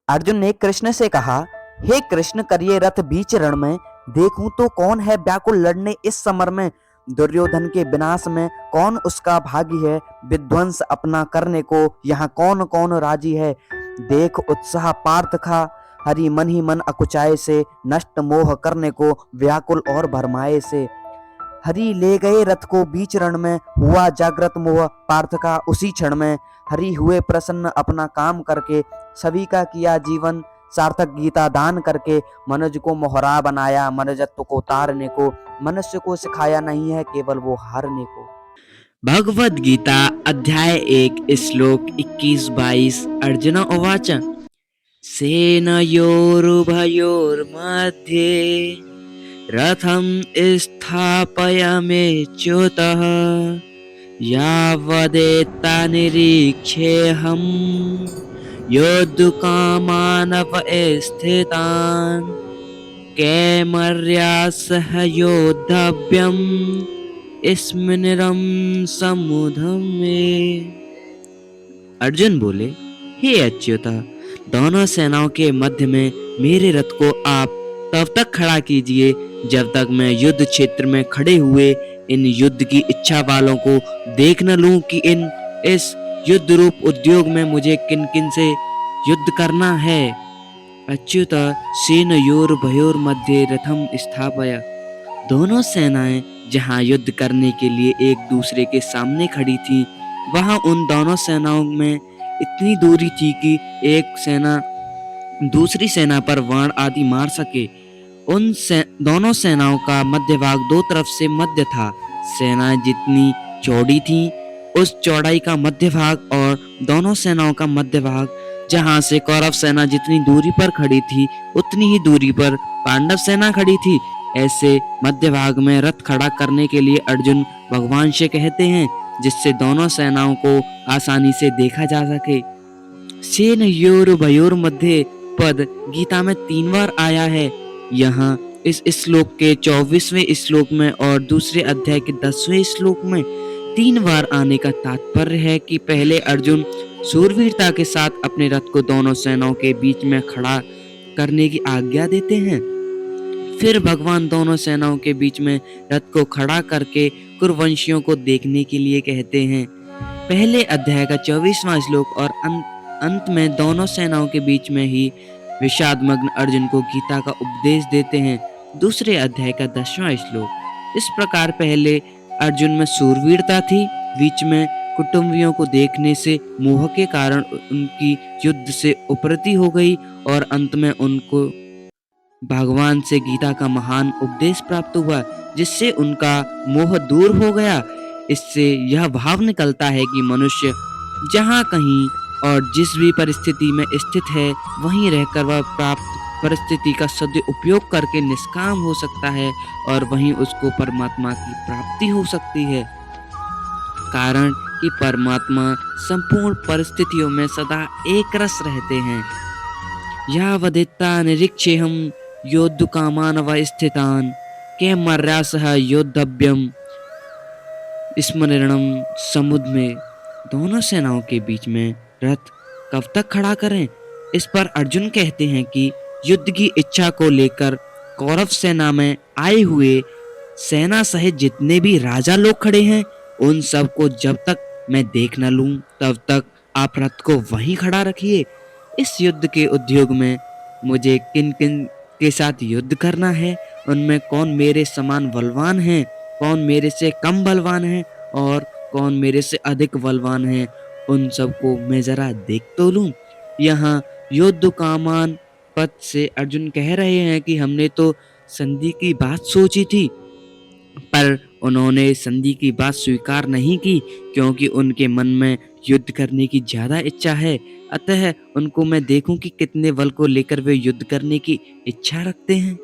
अर्जुन ने कृष्ण से कहा, हे कृष्ण, करिए रथ बीच रण में, देखूं तो कौन है व्याकुल लड़ने इस समर में। दुर्योधन के विनाश में कौन उसका भागी है, विध्वंस अपना करने को यहाँ कौन कौन राजी है। देख उत्साह पार्थ का, हरि मन ही मन अकुचाए से, नष्ट मोह करने को व्याकुल और भरमाए से। हरि ले गए रथ को बीच रण में, हुआ जागृत मोह पार्थ का उसी क्षण में। हरि हुए प्रसन्न अपना काम करके, सभी का किया जीवन सार्थक गीता दान करके। मनुज को मोहरा बनाया मनुजत्व को तारने को, मनुष्य को सिखाया नहीं है केवल वो हारने को। भगवद गीता अध्याय 1 श्लोक 21-22। अर्जुन उवाच सेनयोरुभयोर्मध्ये रथं स्थापयाम्युच्युतः यावदेता निरीक्षेऽहं योद्धुकामानव स्थितान् कैमर्या सह योद्धव्यम् स्मिरं समुद्रमे। अर्जुन बोले, हे अच्युत, दोनों सेनाओं के मध्य में मेरे रथ को आप तब तक खड़ा कीजिए जब तक मैं युद्ध क्षेत्र में खड़े हुए इन युद्ध की इच्छा वालों को देख न लूं कि इस युद्ध रूप उद्योग में मुझे किन किन से युद्ध करना है। अच्युत सेनयोर्भयोर मध्ये रथम स्थापय। दोनों सेनाएं जहां युद्ध करने के लिए एक दूसरे के सामने खड़ी थी, वहां उन दोनों सेनाओं में इतनी दूरी थी कि एक सेना दूसरी सेना पर वाण आदि मार सके। दोनों सेनाओं का मध्य भाग दो तरफ से मध्य था। सेनाएं जितनी चौड़ी थी, उस चौड़ाई का मध्य भाग, और दोनों सेनाओं का मध्य भाग, जहां से कौरव सेना जितनी दूरी पर खड़ी थी उतनी ही दूरी पर पांडव सेना खड़ी थी। ऐसे मध्य भाग में रथ खड़ा करने के लिए अर्जुन भगवान से कहते हैं, जिससे दोनों सेनाओं को आसानी से देखा जा सके। सेनयोर्भयोर मध्ये पद गीता में 3 बार आया है। यहाँ इस श्लोक के 24वें श्लोक में और दूसरे अध्याय के 10वें श्लोक में 3 बार आने का तात्पर्य है कि पहले अर्जुन शूरवीरता के साथ अपने रथ को दोनों सेनाओं के बीच में खड़ा करने की आज्ञा देते हैं। फिर भगवान दोनों सेनाओं के बीच में रथ को खड़ा करके कुरुवंशियों को देखने के लिए कहते हैं। पहले अध्याय का 24वां श्लोक और अंत में दोनों सेनाओं के बीच में ही विषादमग्न अर्जुन को गीता का उपदेश देते हैं। दूसरे अध्याय का 10वां श्लोक। इस प्रकार पहले अर्जुन में शूरवीरता थी, बीच में कुटुंबियों को देखने से मोह के कारण उनकी युद्ध से उपरति हो गई, और अंत में उनको भगवान से गीता का महान उपदेश प्राप्त हुआ, जिससे उनका मोह दूर हो गया। इससे यह भाव निकलता है कि मनुष्य जहाँ कहीं और जिस भी परिस्थिति में स्थित है, वहीं रहकर वह प्राप्त परिस्थिति का सदुपयोग करके निष्काम हो सकता है, और वहीं उसको परमात्मा की प्राप्ति हो सकती है। कारण कि परमात्मा संपूर्ण परिस्थितियों में सदा एक रस रहते हैं। यावदेता निरीक्षेऽहं योद्धुकामानव स्थितान् कैमर्या सह योद्धव्यम् स्मिरं समुद्रमे। दोनों सेनाओं के बीच में रथ कब तक खड़ा करें, इस पर अर्जुन कहते हैं कि युद्ध की इच्छा को लेकर कौरव सेना में आए हुए सेना सहित जितने भी राजा लोग खड़े हैं, उन सब को जब तक मैं देख न लूं तब तक आप रथ को वहीं खड़ा रखिए। इस युद्ध के उद्योग में मुझे किन किन के साथ युद्ध करना है, उनमें कौन मेरे समान बलवान है, कौन मेरे से कम बलवान है और कौन मेरे से अधिक बलवान है, उन सबको मैं जरा देख तो लूं। यहाँ योद्धुकामान पद से अर्जुन कह रहे हैं कि हमने तो संधि की बात सोची थी, पर उन्होंने संधि की बात स्वीकार नहीं की, क्योंकि उनके मन में युद्ध करने की ज्यादा इच्छा है। अतः उनको मैं देखूं कि कितने बल को लेकर वे युद्ध करने की इच्छा रखते हैं।